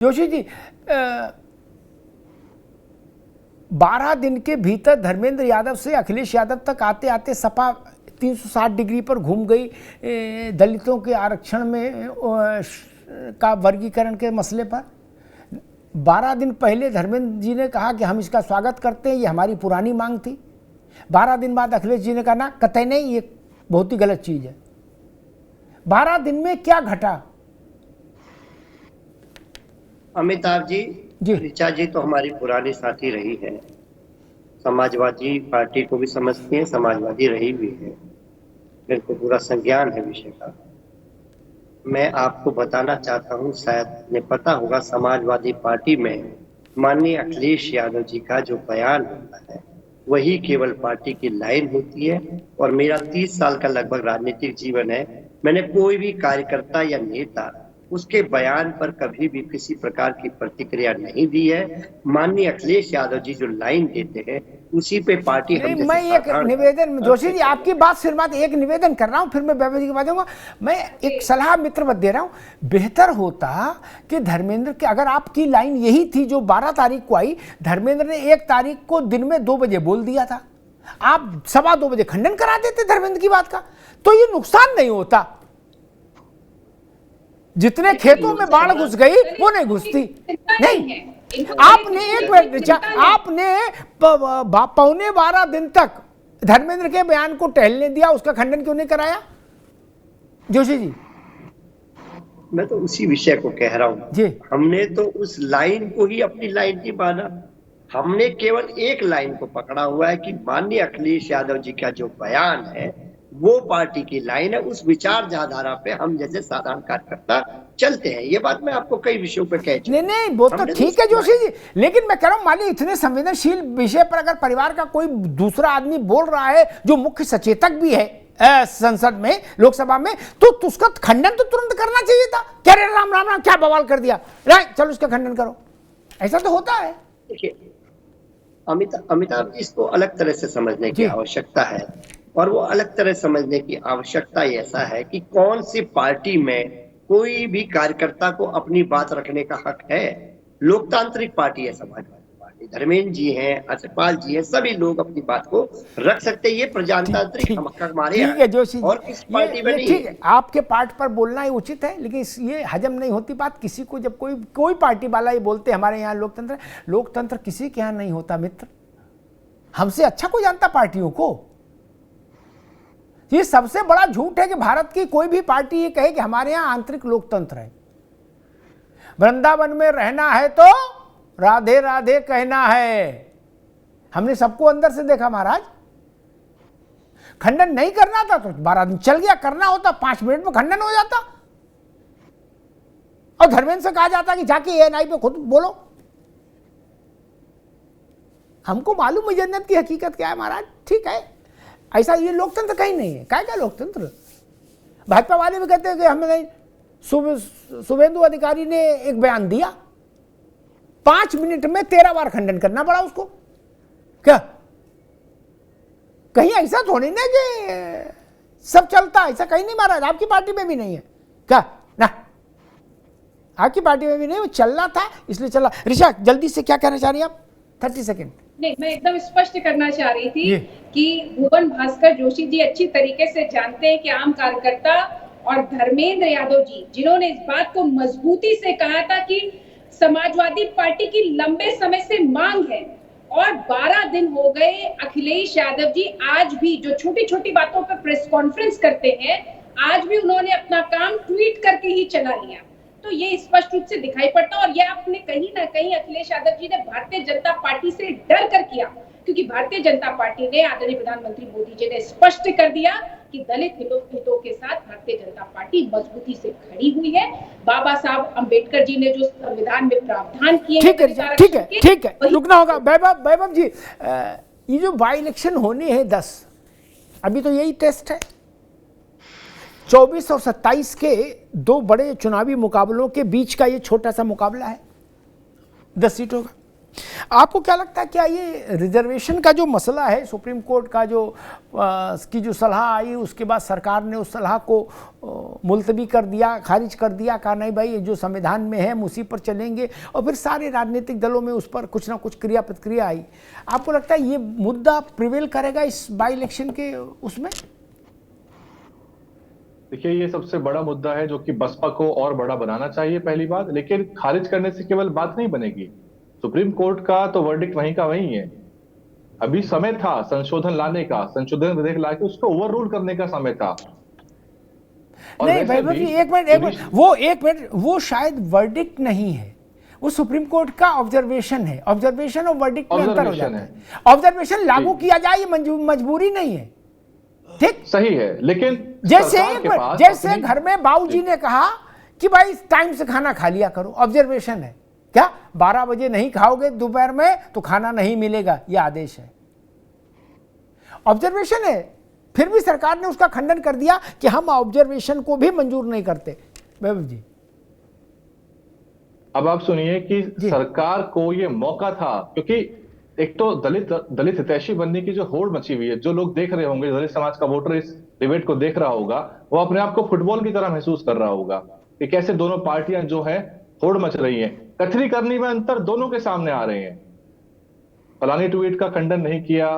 जोशी जी, 12 दिन के भीतर धर्मेंद्र यादव से अखिलेश यादव तक आते आते सपा 360 डिग्री पर घूम गई दलितों के आरक्षण में का वर्गीकरण के मसले पर। 12 दिन पहले धर्मेंद्र जी ने कहा कि हम इसका स्वागत करते हैं, ये हमारी पुरानी मांग थी। 12 दिन बाद अखिलेश जी ने कहा ना, कतई नहीं, ये बहुत ही गलत चीज है। 12 दिन में क्या घटा? अमिताभ जी, ऋचा जी तो हमारी पुरानी साथी रही है, समाजवादी पार्टी को भी समझती है, समाजवादी रही भी है, मेरे को पूरा संज्ञान है विषय का। मैं आपको बताना चाहता हूं, शायद ने पता होगा, समाजवादी पार्टी में माननीय अखिलेश यादव जी का जो बयान होता है वही केवल पार्टी की लाइन होती है। और मेरा 30 साल का लगभग राजनीतिक जीवन है, मैंने कोई भी कार्यकर्ता या नेता उसके बयान पर कभी भी किसी प्रकार की प्रतिक्रिया नहीं दी है। माननीय अखिलेश यादव जी जो लाइन देते हैं उसी पे पार्टी हम। मैं एक निवेदन, जोशी जी आपकी बात सिर बात, एक निवेदन कर रहा हूं, फिर मैं वैभव जी की बात दूंगा। मैं एक सलाह मित्रवत दे रहा हूं, बेहतर होता कि धर्मेंद्र के, अगर आपकी लाइन यही थी जो 12 तारीख को आई, धर्मेंद्र ने 1 तारीख को दिन में 2 बजे बोल दिया था, आप 2:15 बजे खंडन करा देते धर्मेंद्र की बात का, तो ये नुकसान नहीं होता। जितने खेतों में बाढ़ घुस गई वो नहीं घुसती। नहीं, आपने एक मिनट, आपने 12.25 दिन तक धर्मेंद्र के बयान को टहलने दिया, उसका खंडन क्यों नहीं कराया जोशी जी? मैं तो उसी विषय को कह रहा हूं जी। हमने तो उस लाइन को ही अपनी लाइन की माना, हमने केवल एक लाइन को पकड़ा हुआ है कि माननीय अखिलेश यादव जी का जो बयान है वो पार्टी की लाइन है। उस विचारधारा पे हम जैसे साधारण कार्यकर्ता चलते हैं। ये बात मैं आपको कई विषयों पे कह चुका हूं। नहीं, वो तो ठीक है जोशी जी, लेकिन मैं कह रहा हूं, मान लीजिए इतने संवेदनशील विषय पर अगर परिवार का कोई दूसरा आदमी बोल रहा है जो मुख्य सचेतक भी है संसद में, लोकसभा में, तो उसका खंडन तो तुरंत करना चाहिए था। क्या रे राम राम राम, क्या बवाल कर दिया, चलो उसका खंडन करो, ऐसा तो होता है। देखिए अमिताभ, इसको अलग तरह से समझने की आवश्यकता है, और वो अलग तरह समझने की आवश्यकता ऐसा है कि कौन सी पार्टी में कोई भी कार्यकर्ता को अपनी बात रखने का हक है। लोकतांत्रिक पार्टी है समाजवादी पार्टी, धर्मेंद्र जी हैं, अक्षपाल जी हैं, सभी लोग अपनी बात को रख सकते हैं। ये प्रजातांत्रिक हमारे ठीक है जोशी, और किस पार्टी में नहीं। ठीक है, आपके पार्ट पर बोलना ही उचित है, लेकिन ये हजम नहीं होती बात किसी को, जब कोई पार्टी वाला ये बोलते हमारे यहाँ लोकतंत्र किसी के यहाँ नहीं होता मित्र। हमसे अच्छा कोई जानता पार्टियों को? ये सबसे बड़ा झूठ है कि भारत की कोई भी पार्टी ये कहे कि हमारे यहां आंतरिक लोकतंत्र है। वृंदावन में रहना है तो राधे राधे कहना है। हमने सबको अंदर से देखा महाराज। खंडन नहीं करना था तो 12 दिन चल गया, करना होता 5 मिनट में खंडन हो जाता, और धर्मेंद्र से कहा जाता कि जाके एएनआई पे खुद बोलो। हमको मालूम है जन्नत की हकीकत क्या है महाराज, ठीक है। ऐसा ये लोकतंत्र कहीं नहीं है। क्या लोकतंत्र? भाजपा वाले भी कहते हैं कि हमें नहीं, शुभेंदु अधिकारी ने एक बयान दिया, 5 मिनट में 13 बार खंडन करना पड़ा उसको। क्या कहीं ऐसा थोड़ी ना कि सब चलता, ऐसा कहीं नहीं महाराज, आपकी पार्टी में भी नहीं है क्या? ना, आपकी पार्टी में भी नहीं, वो चलना था इसलिए चला। ऋचा, जल्दी से क्या कहना चाह रही हैं आप? 30 सेकेंड। नहीं, मैं एकदम स्पष्ट करना चाह रही थी कि भुवन भास्कर जोशी जी अच्छी तरीके से जानते हैं कि आम कार्यकर्ता और धर्मेंद्र यादव जी, जिन्होंने इस बात को मजबूती से कहा था कि समाजवादी पार्टी की लंबे समय से मांग है, और 12 दिन हो गए, अखिलेश यादव जी आज भी जो छोटी छोटी बातों पर प्रेस कॉन्फ्रेंस करते हैं, आज भी उन्होंने अपना काम ट्वीट करके ही चला लिया। तो ये स्पष्ट रूप से दिखाई पड़ता, और ये आपने कहीं ना कहीं अखिलेश यादव जी ने भारतीय जनता पार्टी से डर कर किया, क्योंकि भारतीय जनता पार्टी ने, आदरणीय प्रधानमंत्री मोदी जी ने स्पष्ट कर दिया कि दलित हितों के साथ भारतीय जनता पार्टी मजबूती से खड़ी हुई है। बाबा साहब अंबेडकर जी ने जो संविधान में प्रावधान किए, ठीक है, रुकना होगा। वैभव जी, ये जो बाई इलेक्शन होने हैं 10, अभी तो यही टेस्ट है। 24 और 27 के 2 बड़े चुनावी मुकाबलों के बीच का ये छोटा सा मुकाबला है 10 सीटों का। आपको क्या लगता है, क्या ये रिजर्वेशन का जो मसला है, सुप्रीम कोर्ट का जो की जो सलाह आई, उसके बाद सरकार ने उस सलाह को मुलतवी कर दिया, खारिज कर दिया, कहा नहीं भाई ये जो संविधान में है हम उसी पर चलेंगे, और फिर सारे राजनीतिक दलों में उस पर कुछ ना कुछ क्रिया प्रतिक्रिया आई। आपको लगता है ये मुद्दा प्रिवेल करेगा इस बाई इलेक्शन के उसमें? देखिए, ये सबसे बड़ा मुद्दा है जो कि बसपा को और बड़ा बनाना चाहिए, पहली बात। लेकिन खारिज करने से केवल बात नहीं बनेगी। सुप्रीम कोर्ट का तो वर्डिक्ट वहीं का वहीं है। अभी समय था संशोधन लाने का, संशोधन विधेयक लाके उसको ओवर रूल करने का समय था। नहीं वैभव जी, एक मिनट, वो शायद वर्डिक्ट नहीं है, वो सुप्रीम कोर्ट का ऑब्जर्वेशन है। ऑब्जर्वेशन और वर्डिक्ट में अंतर हो जाता है। ऑब्जर्वेशन लागू किया जाए ये मजबूरी नहीं है, ठीक, सही है। लेकिन जैसे घर में बाबूजी ने कहा कि भाई टाइम से खाना खा लिया करो, ऑब्जर्वेशन है क्या? 12 बजे नहीं खाओगे दोपहर में तो खाना नहीं मिलेगा, यह आदेश है, ऑब्जर्वेशन है। फिर भी सरकार ने उसका खंडन कर दिया कि हम ऑब्जर्वेशन को भी मंजूर नहीं करते। वैभव जी, अब आप सुनिए कि सरकार को यह मौका था, क्योंकि एक तो दलित हितैषी बनने की जो होड़ मची हुई है, जो लोग देख रहे होंगे, दलित समाज का वोटर इस डिबेट को देख रहा होगा, वो अपने आप को फुटबॉल की तरह महसूस कर रहा होगा कि कैसे दोनों पार्टियां जो है होड़ मच रही हैं। कथनी करनी में अंतर दोनों के सामने आ रहे हैं। फलानी ट्वीट का खंडन नहीं किया,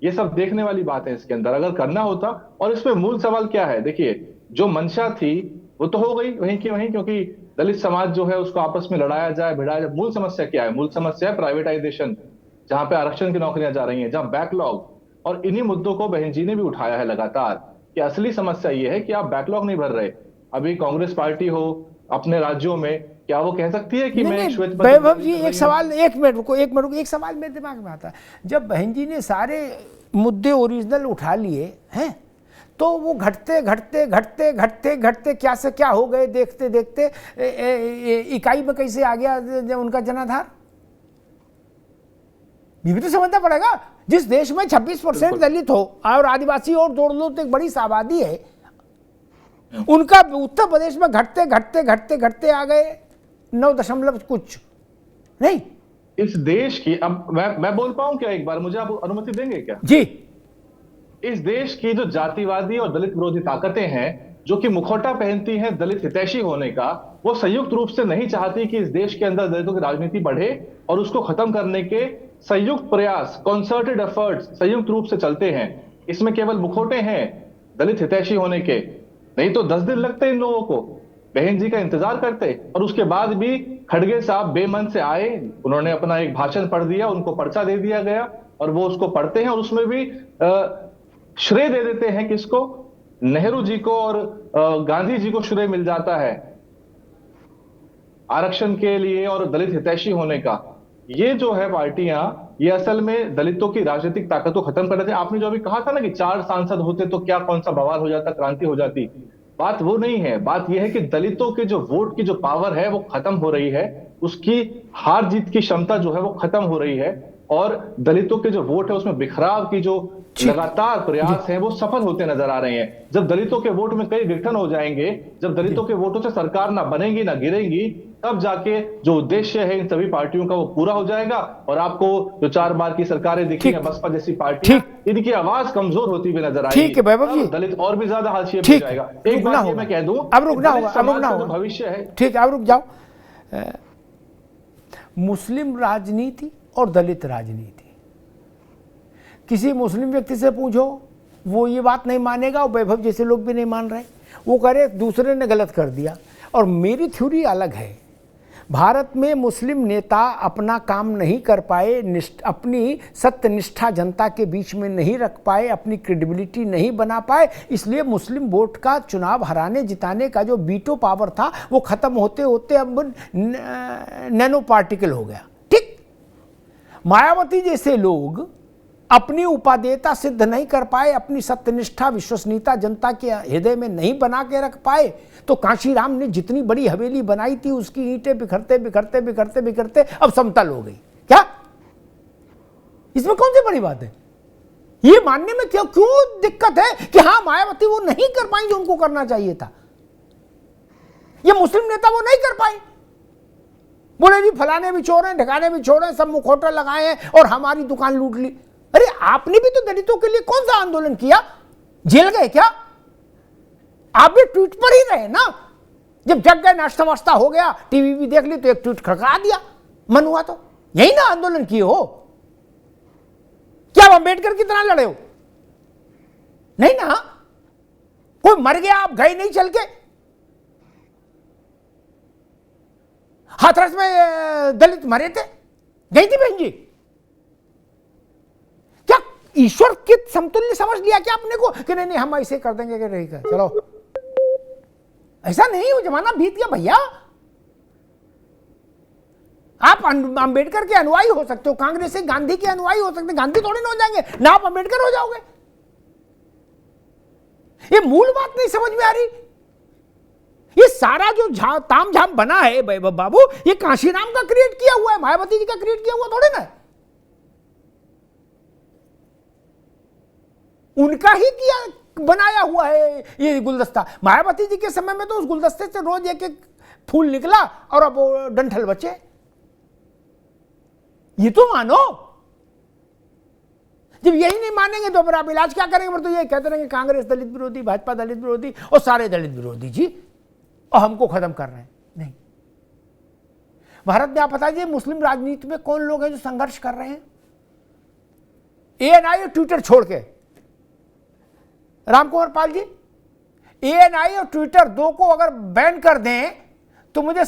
ये सब देखने वाली बात है इसके अंदर। अगर करना होता, और इसमें मूल सवाल क्या है, देखिए जो मंशा थी वो तो हो गई वहीं की वहीं, क्योंकि दलित समाज जो है उसको आपस में लड़ाया जाए, भिड़ाया जाए। मूल समस्या क्या है? मूल समस्या है प्राइवेटाइजेशन, जहां पे आरक्षण की नौकरियां जा रही हैं, जहां बैकलॉग, और इन्हीं मुद्दों को बहन जी ने भी उठाया है लगातार कि असली समस्या ये है कि आप बैकलॉग नहीं भर रहे। अभी कांग्रेस पार्टी हो अपने राज्यों में, क्या वो कह सकती है कि मैं श्वेत पत्र? वैभव जी एक सवाल, एक मिनट रुको, एक सवाल मेरे दिमाग में आता है। जब बहन जी ने सारे मुद्दे ओरिजिनल उठा लिए हैं, तो वो घटते घटते घटते घटते घटते क्या से क्या हो गए, देखते देखते इकाई में कैसे आ गया उनका जनाधार? ये भी तो समझना पड़ेगा। जिस देश में 26% दलित हो और आदिवासी और जोड़ लो तो एक बड़ी आबादी है, उनका उत्तर प्रदेश में घटते घटते घटते घटते आ गए 9 कुछ नहीं। इस देश की, अब मैं बोल पाऊं क्या एक बार? मुझे आप अनुमति देंगे क्या? जी। इस देश की जो जातिवादी और दलित विरोधी ताकतें हैं, जो कि मुखौटा पहनती हैं दलित हितैषी होने का, वो संयुक्त रूप से नहीं चाहती कि इस देश के अंदर दलितों की राजनीति बढ़े, और उसको खत्म करने के संयुक्त प्रयास, कॉन्सर्टेड एफर्ट्स संयुक्त रूप से चलते हैं। इसमें केवल मुखौटे हैं दलित हितैषी होने के, नहीं तो 10 दिन लगते इन लोगों को, बहन जी का इंतजार करते। और उसके बाद भी खड़गे साहब बेमन से आए, उन्होंने अपना एक भाषण पढ़ दिया, उनको पर्चा दे दिया गया, और वो उसको पढ़ते हैं, और उसमें भी श्रेय दे देते हैं किसको? नेहरू जी को, और गांधी जी को श्रेय मिल जाता है आरक्षण के लिए और दलित हितैषी होने का। ये जो है पार्टियां, ये असल में दलितों की राजनीतिक ताकत को खत्म कर देते हैं। आपने जो अभी कहा था ना कि 4 सांसद होते तो क्या कौन सा बवाल हो जाता, क्रांति हो जाती, बात वो नहीं है। बात यह है कि दलितों के जो वोट की जो पावर है वो खत्म हो रही है, उसकी हार जीत की क्षमता जो है वो खत्म हो रही है, और दलितों के जो वोट है उसमें बिखराव की जो लगातार प्रयास है वो सफल होते नजर आ रहे हैं। जब दलितों के वोट में कई विघटन हो जाएंगे, जब दलितों के वोटों से सरकार ना बनेगी ना गिरेगी, तब जाके जो उद्देश्य है इन सभी पार्टियों का वो पूरा हो जाएगा, और आपको जो 4 बार की सरकारें दिखी हैं बसपा जैसी पार्टियां, इनकी आवाज कमजोर होती हुई नजर आएगी। ठीक है वैभव जी, दलित और भी ज्यादा हाशिए पे जाएगा। एक बात ये मैं कह दूं, अब रुकना होगा, भविष्य है। ठीक है, अब रुक जाओ। मुस्लिम राजनीति और दलित राजनीति, किसी मुस्लिम व्यक्ति से पूछो वो ये बात नहीं मानेगा, और वैभव जैसे लोग भी नहीं मान रहे, वो कह रहे दूसरे ने गलत कर दिया। और मेरी थ्योरी अलग है। भारत में मुस्लिम नेता अपना काम नहीं कर पाए, अपनी सत्यनिष्ठा जनता के बीच में नहीं रख पाए, अपनी क्रेडिबिलिटी नहीं बना पाए, इसलिए मुस्लिम वोट का चुनाव हराने जिताने का जो वीटो पावर था वो खत्म होते होते अब नैनो पार्टिकल हो गया। ठीक, मायावती जैसे लोग अपनी उपादेयता सिद्ध नहीं कर पाए, अपनी सत्यनिष्ठा विश्वसनीयता जनता के हृदय में नहीं बना के रख पाए, तो कांशीराम ने जितनी बड़ी हवेली बनाई थी उसकी ईंटें बिखरते बिखरते बिखरते बिखरते अब समतल हो गई। क्या इसमें कौन सी बड़ी बात है? ये मानने में क्यों दिक्कत है कि हाँ मायावती वो नहीं कर पाई जो उनको करना चाहिए था, ये मुस्लिम नेता वो नहीं कर पाए, बोले जी फलाने भी चोर हैं, ढकाने भी चोर हैं, सब मुखौटा लगाए हैं और हमारी दुकान लूट ली। अरे आपने भी तो दलितों के लिए कौन सा आंदोलन किया? जेल गए क्या? आप भी ट्वीट पर ही रहे ना। जब जग गए, नाश्ता वास्ता हो गया, टीवी भी देख ली तो एक ट्वीट खड़का दिया, मन हुआ तो। यही ना आंदोलन किए हो? क्या आप अंबेडकर की तरह लड़े हो? नहीं ना। कोई मर गया, आप गए नहीं चल के? हाथरस में दलित मरे थे, गई थी बहन जी? क्या ईश्वर के समतुल्य समझ लिया क्या अपने को कि नहीं नहीं हम ऐसे कर देंगे कि नहीं कर, चलो? ऐसा नहीं, वो जमाना बीत गया भैया। आप अंबेडकर के अनुयायी हो सकते हो, कांग्रेस से गांधी के अनुयायी हो सकते, गांधी थोड़े ना हो जाएंगे ना, आप अंबेडकर हो जाओगे। ये मूल बात नहीं समझ में आ रही। ये सारा जो ताम झाम बना है बाबू, ये कांशीराम का क्रिएट किया हुआ है, मायावती जी का क्रिएट किया हुआ थोड़े ना, उनका ही किया बनाया हुआ है ये गुलदस्ता। मायावती जी के समय में तो उस गुलदस्ते से रोज एक एक फूल निकला और अब वो डंठल बचे। ये तो मानो। जब यही नहीं मानेंगे तो फिर आप इलाज क्या करेंगे? फिर तो ये कहते रहेंगे कांग्रेस दलित विरोधी, भाजपा दलित विरोधी और सारे दलित विरोधी जी, और हमको खत्म कर रहे हैं। नहीं, भारत में आप बताइए मुस्लिम राजनीति में कौन लोग हैं जो संघर्ष कर रहे हैं? एएनआई और ट्विटर छोड़ के, रामकुमार पाल जी, एएनआई और ट्विटर दो को अगर बैन कर दें तो मुझे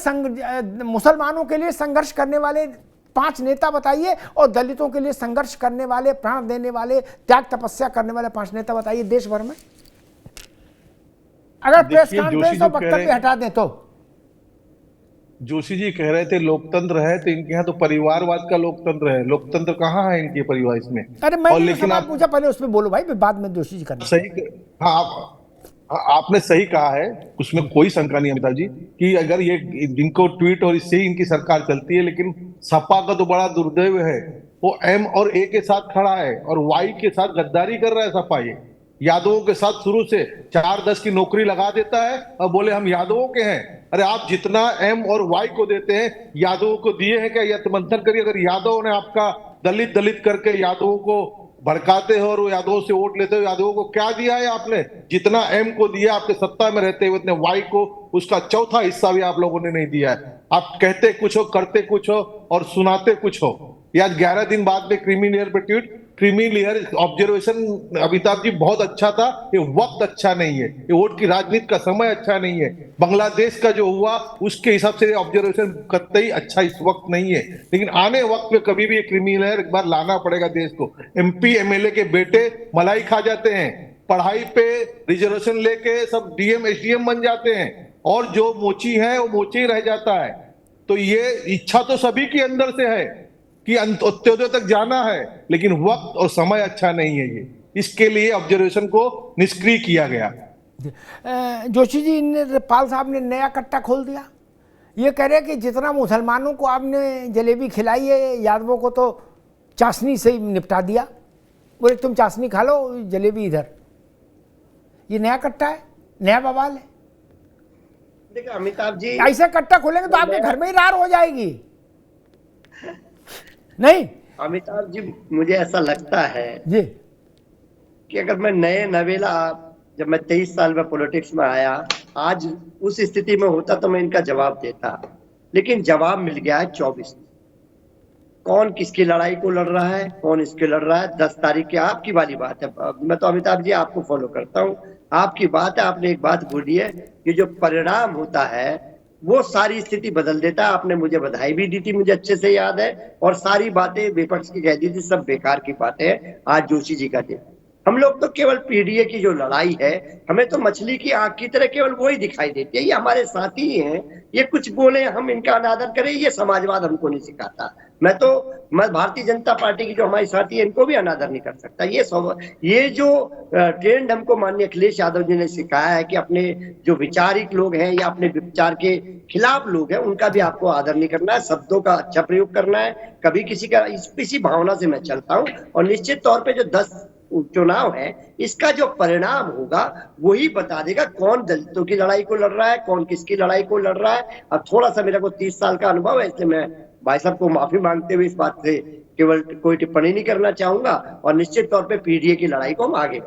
मुसलमानों के लिए संघर्ष करने वाले 5 नेता बताइए और दलितों के लिए संघर्ष करने वाले, प्राण देने वाले, त्याग तपस्या करने वाले 5 नेता बताइए देश भर में। अगर प्रेस कॉन्फ्रेंस और वक्तव्य हटा दें तो। जोशी जी कह रहे थे लोकतंत्र है, तो इनके यहाँ तो परिवारवाद का लोकतंत्र है। लोकतंत्र कहाँ है इनके परिवार इसमें? अरे मैंने सवाल पूछा, पहले उसमें बोलो भाई, बाद में जोशी जी करना। सही, हाँ आपने सही कहा है, उसमें कोई शंका नहीं अमिताभ जी कि अगर ये इनको ट्वीट और इससे ही इनकी सरकार चलती है। लेकिन सपा का तो बड़ा दुर्दैव है, वो एम और ए के साथ खड़ा है और वाई के साथ गद्दारी कर रहा है सपा। ये यादवों के साथ शुरू से 4-10 की नौकरी लगा देता है और बोले हम यादवों के हैं। अरे आप जितना एम और वाई को देते हैं यादवों को दिए हैं क्या? यह तो मंथन करिए। अगर यादव ने आपका दलित करके यादवों को भड़काते हो और यादवों से वोट लेते हो, यादवों को क्या दिया है आपने? जितना एम को दिया आपके सत्ता में रहते हुए, उतने वाई को उसका चौथा हिस्सा भी आप लोगों ने नहीं दिया है। आप कहते कुछ हो, करते कुछ हो और सुनाते कुछ हो। या 11 दिन बाद में क्रीमी लेयर पे tweet, creamy layer observation Amitabh ji बहुत अच्छा था। ये वक्त अच्छा नहीं है, ये वोट की राजनीति का समय अच्छा नहीं है। बांग्लादेश का जो हुआ उसके हिसाब से ऑब्जर्वेशन कतई अच्छा इस वक्त नहीं है। लेकिन आने वक्त में कभी भी ये क्रीमी लेयर एक बार लाना पड़ेगा देश को। एमपी एमएलए के बेटे मलाई खा जाते हैं, पढ़ाई पे रिजर्वेशन लेके सब डीएम एसडीएम बन जाते हैं और जो मोची है वो मोची रह जाता है। तो ये इच्छा तो सभी के अंदर से है कि अंत्योदय तक जाना है, लेकिन वक्त और समय अच्छा नहीं है। ये इसके लिए ऑब्जर्वेशन को निष्क्रिय किया गया। जोशी जी ने, पाल साहब ने नया कट्टा खोल दिया। ये कह रहे कि जितना मुसलमानों को आपने जलेबी खिलाई है, यादवों को तो चाशनी से ही निपटा दिया। बोले तुम चाशनी खा लो, जलेबी इधर। ये नया कट्टा है, नया बवाल है। देखिए अमिताभ जी, ऐसा कट्टा खोलेंगे तो आपके घर में ही रार हो जाएगी। नहीं अमिताभ जी, मुझे ऐसा लगता है जी कि अगर मैं नवेला, जब मैं 23 साल में पॉलिटिक्स में आया, आज उस स्थिति में होता तो मैं इनका जवाब देता। लेकिन जवाब मिल गया है 24। कौन किसकी लड़ाई को लड़ रहा है, कौन इसके लड़ रहा है, 10 तारीख की आपकी वाली बात है। मैं तो अमिताभ जी आपको फॉलो करता हूँ, आपकी बात है। आपने एक बात बोली है कि जो परिणाम होता है वो सारी स्थिति बदल देता है। आपने मुझे बधाई भी दी थी, मुझे अच्छे से याद है, और सारी बातें विपक्ष की कह दी थी सब बेकार की बातें हैं। आज जोशी जी का दिन, हम लोग तो केवल पीडीए की जो लड़ाई है, हमें तो मछली की आंख की तरह केवल वो ही दिखाई देती है। ये हमारे साथी हैं, ये कुछ बोले हम इनका अनादर करें, ये समाजवाद हमको नहीं सिखाता। मैं भारतीय जनता पार्टी की जो हमारी साथी है इनको भी अनादर नहीं कर सकता। ये जो ट्रेंड हमको माननीय अखिलेश यादव जी ने सिखाया है कि अपने जो विचारिक लोग हैं या अपने विचार के खिलाफ लोग हैं उनका भी आपको आदर नहीं करना है, शब्दों का अच्छा प्रयोग करना है। कभी किसी भावना से मैं चलता हूँ और निश्चित तौर पे जो 10 चुनाव है, इसका जो परिणाम होगा वही बता देगा कौन दलितों की लड़ाई को लड़ रहा है, कौन किसकी लड़ाई को लड़ रहा है। अब थोड़ा सा मेरे को 30 साल का अनुभव है, इसलिए मैं भाई साहब को माफी मांगते हुए इस बात से केवल कोई टिप्पणी नहीं करना चाहूंगा, और निश्चित तौर पे पीडीए की लड़ाई को हम आगे